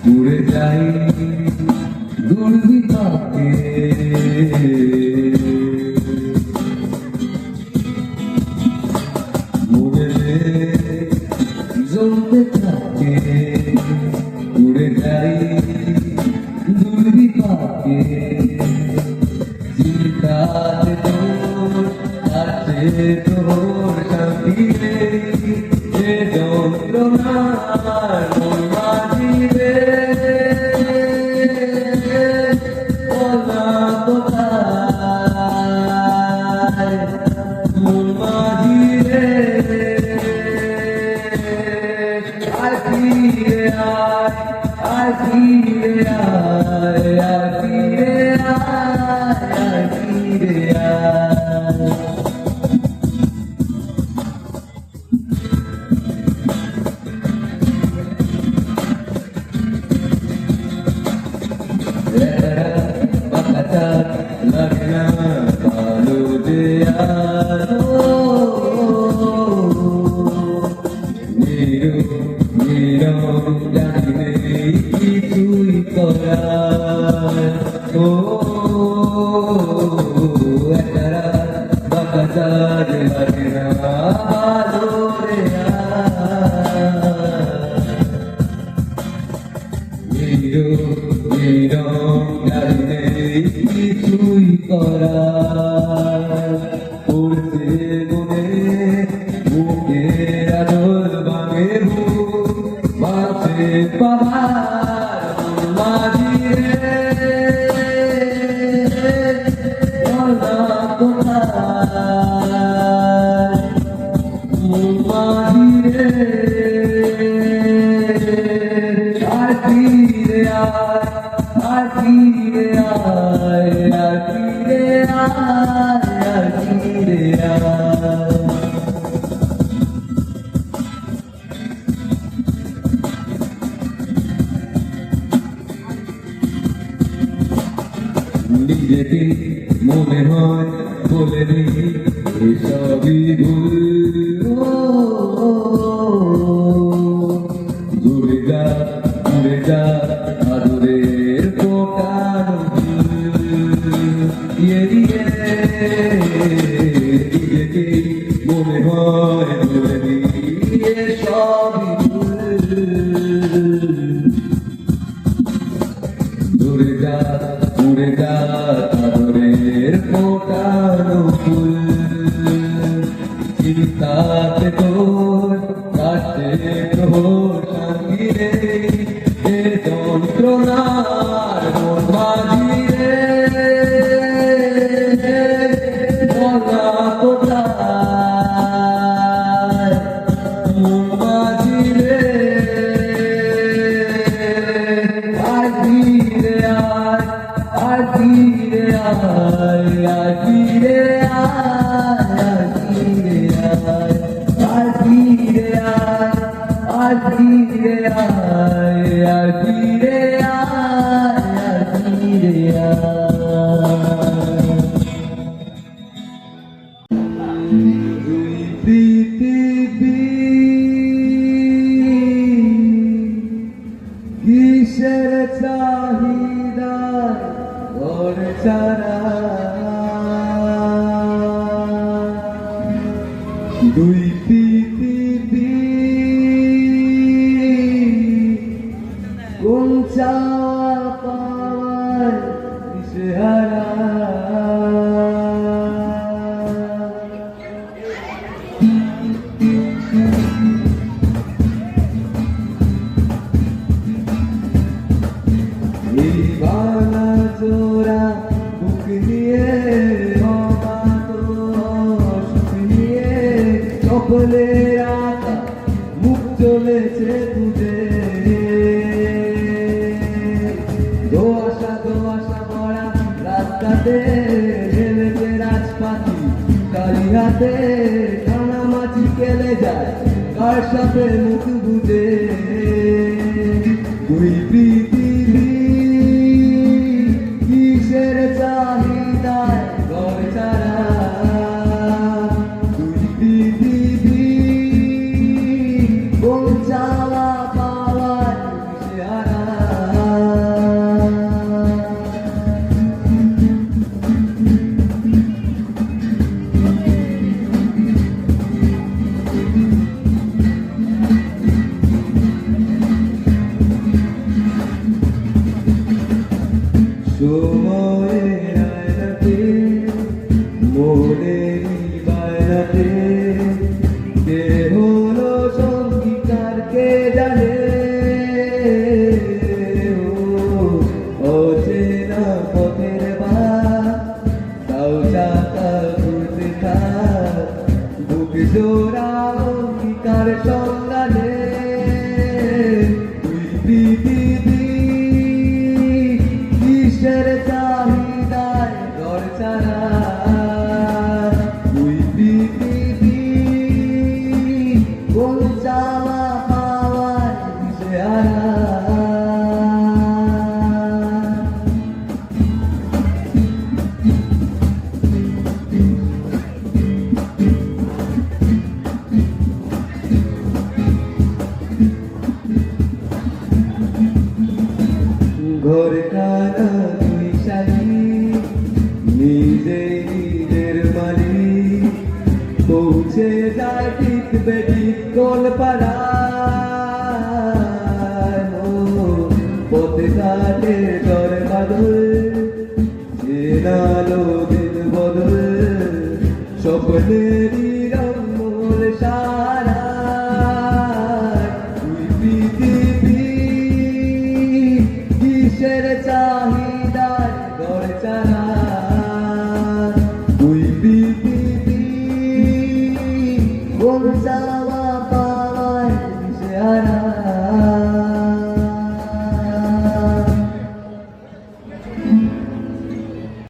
উড়ে যাই দুর্বিপাকে মনে জমতে থাকে উড়ে যাই দুর্বিপাকে চিন্তাতে তোর কাছে তোর শান্তি নেই এ যন্ত্রণার মন মাঝিরে বলা কোথায় মন মাঝিরে আয় ফিরে আয় ফিরে আয় ফিরে আয় ফিরে আয় लगना पालो दे नीरो नीरो जाने की तुई करा ओ ऐसा बकता लगना पालो दे नीरो नीरो जाने কিছুই করা পড়তে মনে বুকের আদর ভাঙে বাঁচে পাহাড় মাঝিরে বলা কোথায় মাঝিরে আর ফিরে আর ফিরে নিজেকে মনে হয় বলে নেই এসবই ভুল ঘুরে যা আদরের পোকানো নিজেকে মনে হয় বলে নেই এসবই ভুল ঘুরে যা আদরের পোকানো ফুল চিন্তাতে তোর কাছে তোর সঙ্গী রে এ যন্ত্রণার মন মাঝিরে বলা কোথায় মন মাঝিরে আয় ফিরে আয় ফিরে আয় ফিরে আয় ফিরে আয় ফিরে আয় ফিরে আয় ফিরে দুই পৃথিবী কিসের চাহিদা ঘর ছাড়া দুই পৃথিবী কোন চাওয়া পাওয়ার দিশেহারা এই বাংলা জোড়া বুক নিয়ে সকলের আশা মুখ চলেছে তুঝে দোয়াশা ভরা রাস্তাতে ঝেলেছে রাজপাতি কালি হাতে খানা মাছি কেলে যায় কার সাথে মুখ বুঝে দুই পৃথিবী কিসের চাহিদায় ঘর ছাড়া চাওয়া পাওয়ার দিশেহারা সময়ের আয়নাতে মনেরই বায়নাতে কে হলো সঙ্গীকার কে জানে অচেনা পথের বাস তাও চাকা ঘুরতে থাক বুক জোড়া অঙ্গীকার সন্ধানে তুই পৃথিবী কিসের চাহিদায় ঘর ছাড়া তুই পৃথিবী কোন চাওয়া পাওয়ার দিশেহারা ঘর খানা দুই শাড়ি নিজে নিজের মালিক পৌঁছে যায় ঠিক বেঠিক কলপাড়ায় পথে ঘাটে ঝড় বাদল চেনালো দিন বদল স্বপ্নেরই রঙল সারা তুই পৃথিবী কিসের চাহিদায় ঘর ছাড়া তুই পৃথিবী কোন চাওয়া পাওয়ার দিশেহারা